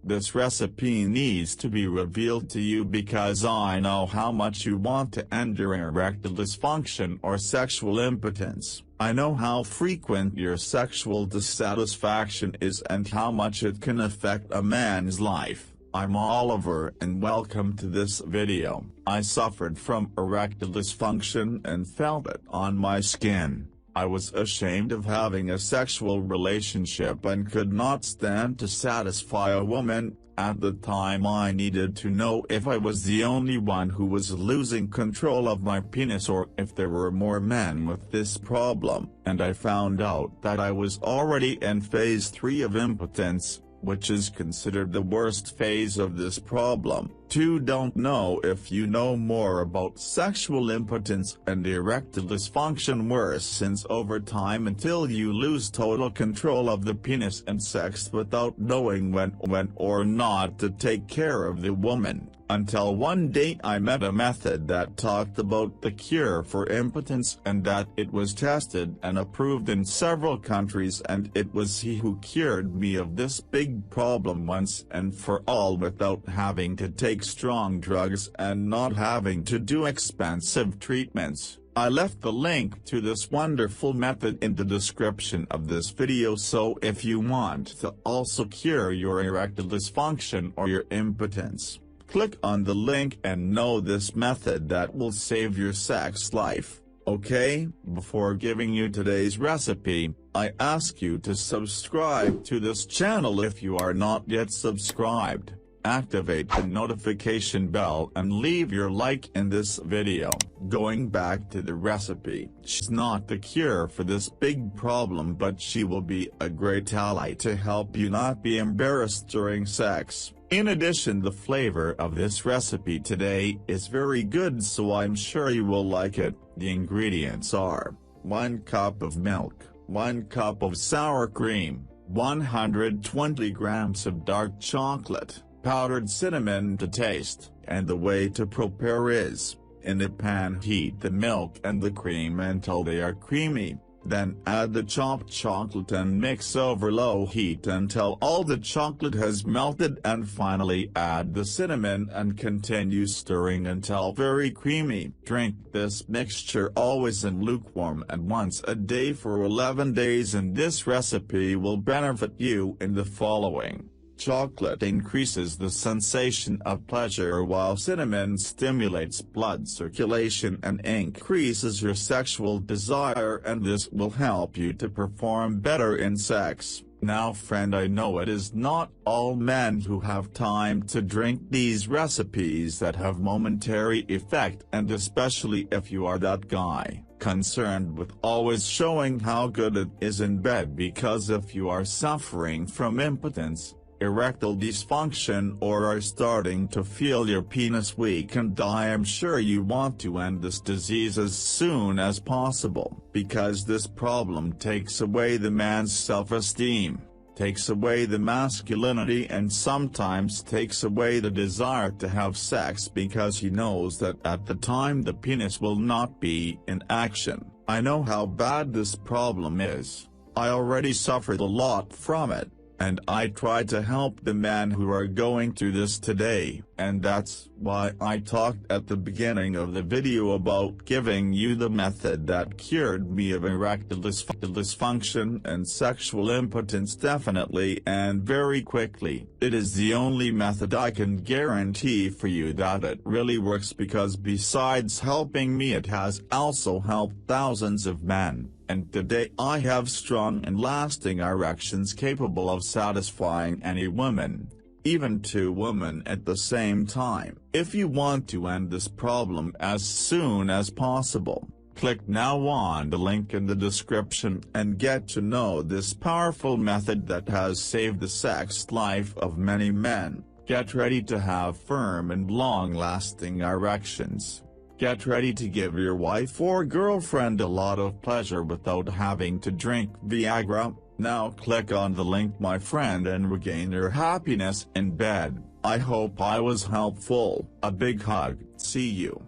This recipe needs to be revealed to you because I know how much you want to end your erectile dysfunction or sexual impotence. I know how frequent your sexual dissatisfaction is and how much it can affect a man's life. I'm Oliver and welcome to this video. I suffered from erectile dysfunction and felt it on my skin. I was ashamed of having a sexual relationship and could not stand to satisfy a woman. At the time I needed to know if I was the only one who was losing control of my penis or if there were more men with this problem, and I found out that I was already in phase 3 of impotence, which is considered the worst phase of this problem. Don't know if you know more about sexual impotence and erectile dysfunction worse since over time until you lose total control of the penis and sex without knowing when or not to take care of the woman. Until one day I met a method that talked about the cure for impotence and that it was tested and approved in several countries, and it was he who cured me of this big problem once and for all without having to take strong drugs and not having to do expensive treatments. I left the link to this wonderful method in the description of this video, so if you want to also cure your erectile dysfunction or your impotence, click on the link and know this method that will save your sex life. Okay, before giving you today's recipe, I ask you to subscribe to this channel if you are not yet subscribed. Activate the notification bell and leave your like in this video. Going back to the recipe, she's not the cure for this big problem, but she will be a great ally to help you not be embarrassed during sex. In addition, the flavor of this recipe today is very good, so I'm sure you will like it. The ingredients are 1 cup of milk, 1 cup of sour cream, 120 grams of dark chocolate, powdered cinnamon to taste, and the way to prepare is, in a pan heat the milk and the cream until they are creamy, then add the chopped chocolate and mix over low heat until all the chocolate has melted, and finally add the cinnamon and continue stirring until very creamy. Drink this mixture always in lukewarm and once a day for 11 days, and this recipe will benefit you in the following. Chocolate increases the sensation of pleasure while cinnamon stimulates blood circulation and increases your sexual desire, and this will help you to perform better in sex. Now friend, I know it is not all men who have time to drink these recipes that have momentary effect, and especially if you are that guy concerned with always showing how good it is in bed, because if you are suffering from impotence, erectile dysfunction, or are starting to feel your penis weak, and I am sure you want to end this disease as soon as possible, because this problem takes away the man's self-esteem, takes away the masculinity, and sometimes takes away the desire to have sex because he knows that at the time the penis will not be in action. I know how bad this problem is. I already suffered a lot from it, and I try to help the men who are going through this today, and that's why I talked at the beginning of the video about giving you the method that cured me of erectile dysfunction and sexual impotence definitely and very quickly. It is the only method I can guarantee for you that it really works, because besides helping me it has also helped thousands of men. And today I have strong and lasting erections capable of satisfying any woman, even 2 women at the same time. If you want to end this problem as soon as possible, click now on the link in the description and get to know this powerful method that has saved the sex life of many men. Get ready to have firm and long-lasting erections. Get ready to give your wife or girlfriend a lot of pleasure without having to drink Viagra. Now click on the link, my friend, and regain your happiness in bed. I hope I was helpful. A big hug. See you.